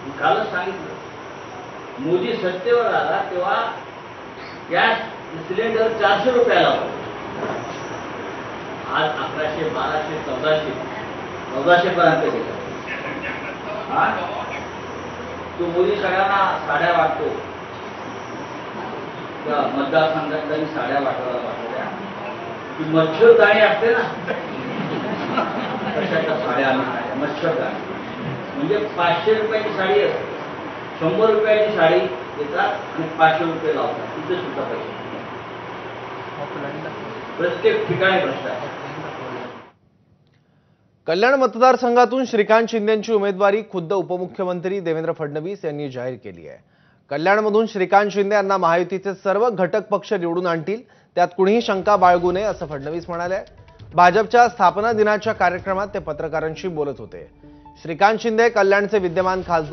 मी कालच सांगितलं, मोदी सत्तेवर आला तेव्हा गॅस सिलेंडर 400 रुपयाला होता. आज 1100, 1200, 1400 पर्यंत गेला. तो मोदी सगळ्यांना साड्या वाटतो. मतदारसंघातल्या साड्या वाटवल्या. ती मच्छरदाणी असते ना, कशाच्या साड्या आम्ही मच्छरदाणी. म्हणजे 500 रुपयाची साडी असते, 100 रुपयाची साडी येतात आणि 500 रुपये लावतात. तिथे सुद्धा पैसे प्रत्येक ठिकाणी भ्रष्टाचार. कल्याण मतदारसंघातून श्रीकांत शिंदेंची उमेदवारी खुद्द उपमुख्यमंत्री देवेंद्र फडणवीस यांनी जाहीर केली आहे. कल्याणमधून श्रीकांत शिंदे यांना महायुतीचे सर्व घटक पक्ष निवडून आणतील, त्यात कुणीही शंका बाळगू नये असं फडणवीस म्हणाले. भाजपच्या स्थापना दिनाच्या कार्यक्रमात ते पत्रकारांशी बोलत होते. श्रीकांत शिंदे कल्याणचे विद्यमान खासदार